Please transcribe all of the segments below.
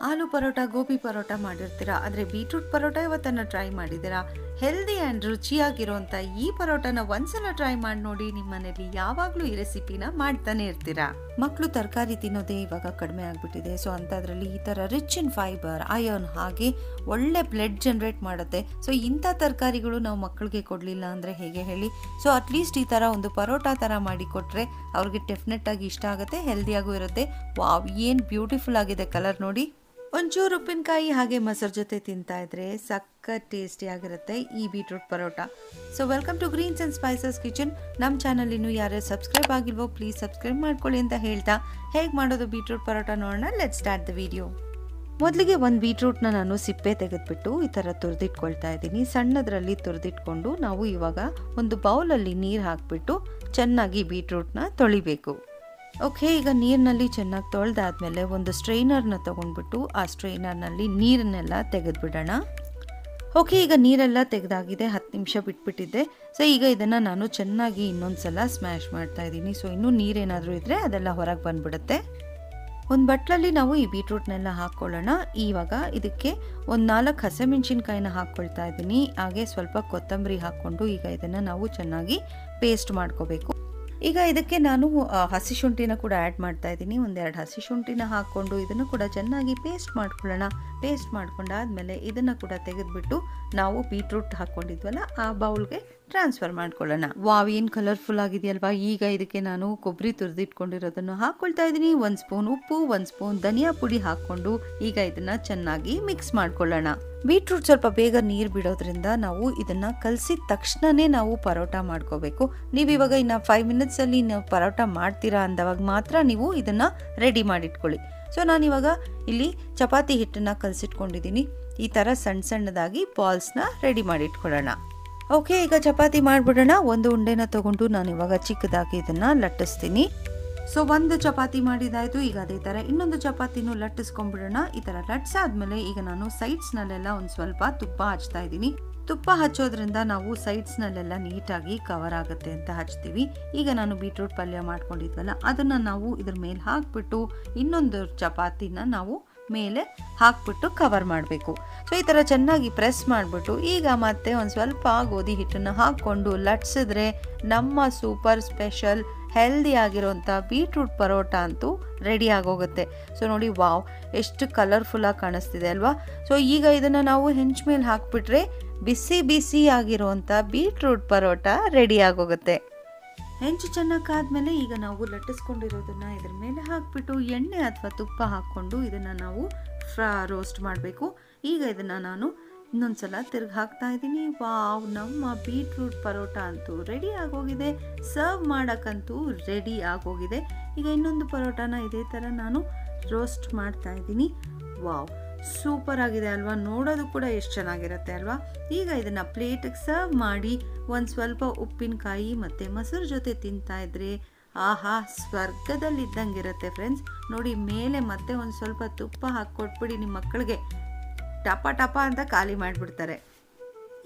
ಆಲೂ ಪರೋಟ ಗೋಬಿ ಪರೋಟ ಮಾಡಿರ್ತೀರಾ, ಆದರೆ beetroot paratha ಇವತ್ತನ್ನು try ಮಾಡಿದ್ದೀರಾ? Healthy and ರುಚಿಯಾಗಿರೋಂಥ ಈ ಪರೋಟನ ಒಂದ್ಸಲ ಟ್ರೈ ಮಾಡಿ ನೋಡಿ. ನಿಮ್ಮ ಮನೇಲಿ ಯಾವಾಗಲೂ ಈ ರೆಸಿಪಿನ ಮಾಡ್ತಾನೆ ಇರ್ತೀರಾ. ಮಕ್ಕಳು ತರಕಾರಿ ತಿನ್ನೋದೇ ಇವಾಗ ಕಡಿಮೆ ಆಗಿಬಿಟ್ಟಿದೆ. ಸೊ ಅಂಥದ್ರಲ್ಲಿ ಈ ಥರ ರಿಚ್ ಇನ್ ಫೈಬರ್, ಅಯರ್ನ್ ಹಾಗೆ ಒಳ್ಳೆ ಬ್ಲಡ್ ಜನರೇಟ್ ಮಾಡುತ್ತೆ. ಸೊ ಇಂಥ ತರಕಾರಿಗಳು ನಾವು ಮಕ್ಕಳಿಗೆ ಕೊಡಲಿಲ್ಲ ಅಂದರೆ ಹೇಗೆ ಹೇಳಿ? ಸೊ ಅಟ್ಲೀಸ್ಟ್ ಈ ಥರ ಒಂದು ಪರೋಟ ಥರ ಮಾಡಿ ಕೊಟ್ಟರೆ ಅವ್ರಿಗೆ ಡೆಫಿನೆಟ್ ಆಗಿ ಇಷ್ಟ ಆಗುತ್ತೆ, ಹೆಲ್ದಿಯಾಗೂ ಇರುತ್ತೆ. ವಾವ್, ಏನು ಬ್ಯೂಟಿಫುಲ್ ಆಗಿದೆ ಕಲರ್ ನೋಡಿ. ಒಂಚೂರು ಉಪ್ಪಿನಕಾಯಿ ಹಾಗೆ ಮೊಸರು ಜೊತೆ ತಿಂತಾ ಇದ್ರೆ ಸಖತ್ ಟೇಸ್ಟಿ ಆಗಿರುತ್ತೆ ಈ beetroot paratha. So welcome to Greens and Spices kitchen. ನಮ್ಮ ಚಾನಲ್ ಇನ್ನೂ ಯಾರು ಸಬ್ಸ್ಕ್ರೈಬ್ ಆಗಿಲ್ವೋ ಪ್ಲೀಸ್ ಸಬ್ಸ್ಕ್ರೈಬ್ ಮಾಡ್ಕೊಳ್ಳಿ ಅಂತ ಹೇಳ್ತಾ ಹೇಗೆ ಮಾಡೋದು ಬೀಟ್ರೂಟ್ ಪರೋಟ ನೋಡೋಣ. Let's start the video. ಮೊದಲಿಗೆ ಒಂದು ಬೀಟ್ರೂಟ್ನ ನಾನು ಸಿಪ್ಪೆ ತೆಗೆದುಬಿಟ್ಟು ಈ ಥರ ತುರಿದಿಟ್ಕೊಳ್ತಾ ಇದ್ದೀನಿ. ಸಣ್ಣದರಲ್ಲಿ ತುರಿದಿಟ್ಕೊಂಡು ನಾವು ಇವಾಗ ಒಂದು ಬೌಲಲ್ಲಿ ನೀರು ಹಾಕಿಬಿಟ್ಟು ಚೆನ್ನಾಗಿ ಬೀಟ್ರೂಟ್ನ ತೊಳಿಬೇಕು. ಓಕೆ, ಈಗ ನೀರಿನಲ್ಲಿ ಚೆನ್ನಾಗಿ ತೊಳೆದಾದ್ಮೇಲೆ ಒಂದು ಸ್ಟ್ರೈನರ್ನ ತೊಗೊಂಡ್ಬಿಟ್ಟು ಆ ಸ್ಟ್ರೈನರ್ನಲ್ಲಿ ನೀರನ್ನೆಲ್ಲ ತೆಗೆದುಬಿಡೋಣ. ಓಕೆ, ಈಗ ನೀರೆಲ್ಲ ತೆಗೆದಾಗಿದೆ, 10 ನಿಮಿಷ ಬಿಟ್ಬಿಟ್ಟಿದ್ದೆ. ಸೊ ಈಗ ಇದನ್ನು ನಾನು ಚೆನ್ನಾಗಿ ಇನ್ನೊಂದು ಸಲ ಸ್ಮ್ಯಾಶ್ ಮಾಡ್ತಾ ಇದ್ದೀನಿ. ಸೊ ಇನ್ನೂ ನೀರೇನಾದರೂ ಇದ್ದರೆ ಅದೆಲ್ಲ ಹೊರಗೆ ಬಂದ್ಬಿಡುತ್ತೆ. ಒಂದು ಬಟ್ಲಲ್ಲಿ ನಾವು ಈ ಬೀಟ್ರೂಟ್ನೆಲ್ಲ ಹಾಕ್ಕೊಳ್ಳೋಣ. ಇವಾಗ ಇದಕ್ಕೆ ಒಂದು 4 ಹಸಿಮೆಣಸಿನ್ಕಾಯಿನ ಹಾಕ್ಕೊಳ್ತಾ ಇದ್ದೀನಿ. ಹಾಗೆ ಸ್ವಲ್ಪ ಕೊತ್ತಂಬರಿ ಹಾಕ್ಕೊಂಡು ಈಗ ಇದನ್ನು ನಾವು ಚೆನ್ನಾಗಿ ಪೇಸ್ಟ್ ಮಾಡ್ಕೋಬೇಕು. ಈಗ ಇದಕ್ಕೆ ನಾನು ಹಸಿ ಶುಂಠಿನ ಕೂಡ ಆ್ಯಡ್ ಮಾಡ್ತಾ ಇದ್ದೀನಿ. 1-2 ಹಸಿ ಶುಂಠಿನ ಹಾಕ್ಕೊಂಡು ಇದನ್ನು ಕೂಡ ಚೆನ್ನಾಗಿ ಪೇಸ್ಟ್ ಮಾಡ್ಕೊಳ್ಳೋಣ. ಪೇಸ್ಟ್ ಮಾಡ್ಕೊಂಡಾದ್ಮೇಲೆ ಇದನ್ನು ಕೂಡ ತೆಗೆದುಬಿಟ್ಟು ನಾವು ಬೀಟ್ರೂಟ್ ಹಾಕ್ಕೊಂಡಿದ್ವಲ್ಲ ಆ ಬೌಲ್ಗೆ ಟ್ರಾನ್ಸ್ಫರ್ ಮಾಡ್ಕೊಳ್ಳೋಣ. ವಾವ್, ಏನು ಕಲರ್ಫುಲ್ ಆಗಿದೆಯಲ್ವಾ. ಈಗ ಇದಕ್ಕೆ ನಾನು ಕೊಬ್ಬರಿ ತುರಿದಿಟ್ಕೊಂಡಿರೋದನ್ನು ಹಾಕ್ಕೊಳ್ತಾ ಇದ್ದೀನಿ. 1 ಸ್ಪೂನ್ ಉಪ್ಪು, 1 ಸ್ಪೂನ್ ಧನಿಯಾ ಪುಡಿ ಹಾಕ್ಕೊಂಡು ಈಗ ಇದನ್ನು ಚೆನ್ನಾಗಿ ಮಿಕ್ಸ್ ಮಾಡ್ಕೊಳ್ಳೋಣ. ಬೀಟ್ರೂಟ್ ಸ್ವಲ್ಪ ಬೇಗ ನೀರು ಬಿಡೋದ್ರಿಂದ ನಾವು ಇದನ್ನು ಕಲಸಿದ ತಕ್ಷಣವೇ ನಾವು ಪರೋಟ ಮಾಡ್ಕೋಬೇಕು. ನೀವು ಇವಾಗ ಇನ್ನು 5 ಮಿನಿಟ್ಸಲ್ಲಿ ನೀವು ಪರೋಟ ಮಾಡ್ತೀರಾ ಅಂದವಾಗ ಮಾತ್ರ ನೀವು ಇದನ್ನು ರೆಡಿ ಮಾಡಿಟ್ಕೊಳ್ಳಿ. ಸೊ ನಾನಿವಾಗ ಇಲ್ಲಿ ಚಪಾತಿ ಹಿಟ್ಟನ್ನು ಕಲಸಿಟ್ಕೊಂಡಿದ್ದೀನಿ. ಈ ಥರ ಸಣ್ಣ ಸಣ್ಣದಾಗಿ ಬಾಲ್ಸ್ನ ರೆಡಿ ಮಾಡಿಟ್ಕೊಳ್ಳೋಣ. ಓಕೆ, ಈಗ ಚಪಾತಿ ಮಾಡಿಬಿಡೋಣ. ಒಂದು ಉಂಡೆನ ತೊಗೊಂಡು ನಾನು ಇವಾಗ ಚಿಕ್ಕದಾಗಿ ಇದನ್ನು ಲಟ್ಟಿಸ್ತೀನಿ. ಸೊ ಒಂದು ಚಪಾತಿ ಮಾಡಿದಾಯಿತು. ಈಗ ಅದೇ ಥರ ಇನ್ನೊಂದು ಚಪಾತಿನೂ ಲಟ್ಟಿಸ್ಕೊಂಡ್ಬಿಡೋಣ. ಈ ಥರ ಲಟ್ಸಾದ್ಮೇಲೆ ಈಗ ನಾನು ಸೈಡ್ಸ್ನಲ್ಲೆಲ್ಲ ಒಂದು ಸ್ವಲ್ಪ ತುಪ್ಪ ಹಚ್ತಾ ಇದ್ದೀನಿ. ತುಪ್ಪ ಹಚ್ಚೋದ್ರಿಂದ ನಾವು ಸೈಡ್ಸ್ನಲ್ಲೆಲ್ಲ ನೀಟಾಗಿ ಕವರ್ ಆಗುತ್ತೆ ಅಂತ ಹಚ್ತೀವಿ. ಈಗ ನಾನು ಬೀಟ್ರೂಟ್ ಪಲ್ಯ ಮಾಡ್ಕೊಂಡಿದ್ವಲ್ಲ ಅದನ್ನು ನಾವು ಇದ್ರ ಮೇಲೆ ಹಾಕ್ಬಿಟ್ಟು ಇನ್ನೊಂದು ಚಪಾತಿನ ನಾವು ಮೇಲೆ ಹಾಕ್ಬಿಟ್ಟು ಕವರ್ ಮಾಡಬೇಕು. ಸೊ ಈ ಥರ ಚೆನ್ನಾಗಿ ಪ್ರೆಸ್ ಮಾಡಿಬಿಟ್ಟು ಈಗ ಮತ್ತೆ ಒಂದು ಸ್ವಲ್ಪ ಗೋಧಿ ಹಿಟ್ಟನ್ನು ಹಾಕ್ಕೊಂಡು ಲಟ್ಸಿದ್ರೆ ನಮ್ಮ ಸೂಪರ್ ಸ್ಪೆಷಲ್ ಹೆಲ್ದಿ ಆಗಿರೋಂಥ ಬೀಟ್ರೂಟ್ ಪರೋಟ ಅಂತೂ ರೆಡಿ ಆಗೋಗುತ್ತೆ. ಸೊ ನೋಡಿ, ವಾವ್, ಎಷ್ಟು ಕಲರ್ಫುಲ್ಲಾಗಿ ಕಾಣಿಸ್ತಿದೆ ಅಲ್ವಾ. ಸೊ ಈಗ ಇದನ್ನು ನಾವು ಹೆಂಚು ಮೇಲೆ ಹಾಕ್ಬಿಟ್ರೆ ಬಿಸಿ ಬಿಸಿ ಆಗಿರೋಂಥ ಬೀಟ್ರೂಟ್ ಪರೋಟ ರೆಡಿ ಆಗೋಗುತ್ತೆ. ಹೆಂಚು ಚೆನ್ನಾಗಾದ್ಮೇಲೆ ಈಗ ನಾವು ಲಟ್ಟಿಸ್ಕೊಂಡಿರೋದನ್ನ ಇದ್ರ ಮೇಲೆ ಹಾಕ್ಬಿಟ್ಟು ಎಣ್ಣೆ ಅಥವಾ ತುಪ್ಪ ಹಾಕ್ಕೊಂಡು ಇದನ್ನು ನಾವು ರೋಸ್ಟ್ ಮಾಡಬೇಕು. ಈಗ ಇದನ್ನು ನಾನು ಇನ್ನೊಂದ್ಸಲ ತಿರ್ಗಿ ಹಾಕ್ತಾ ಇದ್ದೀನಿ. ವಾವ್, ನಮ್ಮ ಬೀಟ್ರೂಟ್ ಪರೋಟ ಅಂತೂ ರೆಡಿ ಆಗೋಗಿದೆ. ಸರ್ವ್ ಮಾಡೋಕ್ಕಂತೂ ರೆಡಿ ಆಗೋಗಿದೆ. ಈಗ ಇನ್ನೊಂದು ಪರೋಟನ ಇದೇ ಥರ ನಾನು ರೋಸ್ಟ್ ಮಾಡ್ತಾ ಇದ್ದೀನಿ. ವಾವ್, ಸೂಪರ್ ಆಗಿದೆ ಅಲ್ವಾ. ನೋಡೋದು ಕೂಡ ಎಷ್ಟು ಚೆನ್ನಾಗಿರುತ್ತೆ ಅಲ್ವಾ. ಈಗ ಇದನ್ನು ಪ್ಲೇಟಿಗೆ ಸರ್ವ್ ಮಾಡಿ ಒಂದು ಸ್ವಲ್ಪ ಉಪ್ಪಿನಕಾಯಿ ಮತ್ತು ಮೊಸರು ಜೊತೆ ತಿಂತಾ ಇದ್ರೆ ಆಹಾ, ಸ್ವರ್ಗದಲ್ಲಿದ್ದಂಗಿರುತ್ತೆ ಫ್ರೆಂಡ್ಸ್. ನೋಡಿ, ಮೇಲೆ ಮತ್ತೆ ಒಂದು ಸ್ವಲ್ಪ ತುಪ್ಪ ಹಾಕ್ಕೊಟ್ಬಿಡಿ ನಿಮ್ಮ ಮಕ್ಕಳಿಗೆ, ಟಪ ಟಪ ಅಂತ ಖಾಲಿ ಮಾಡಿಬಿಡ್ತಾರೆ.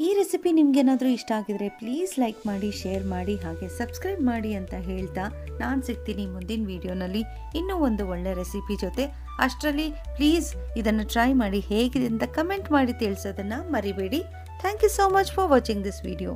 ಈ ರೆಸಿಪಿ ನಿಮ್ಗೇನಾದರೂ ಇಷ್ಟ ಆಗಿದ್ರೆ ಪ್ಲೀಸ್ ಲೈಕ್ ಮಾಡಿ, ಶೇರ್ ಮಾಡಿ, ಹಾಗೆ ಸಬ್ಸ್ಕ್ರೈಬ್ ಮಾಡಿ ಅಂತ ಹೇಳ್ತಾ ನಾನು ಸಿಗ್ತೀನಿ ಮುಂದಿನ ವಿಡಿಯೋನಲ್ಲಿ ಇನ್ನೂ ಒಂದು ಒಳ್ಳೆ ರೆಸಿಪಿ ಜೊತೆ. ಅಷ್ಟರಲ್ಲಿ ಪ್ಲೀಸ್ ಇದನ್ನು ಟ್ರೈ ಮಾಡಿ ಹೇಗಿದೆ ಅಂತ ಕಮೆಂಟ್ ಮಾಡಿ ತಿಳಿಸೋದನ್ನು ಮರಿಬೇಡಿ. Thank you so much for watching this video.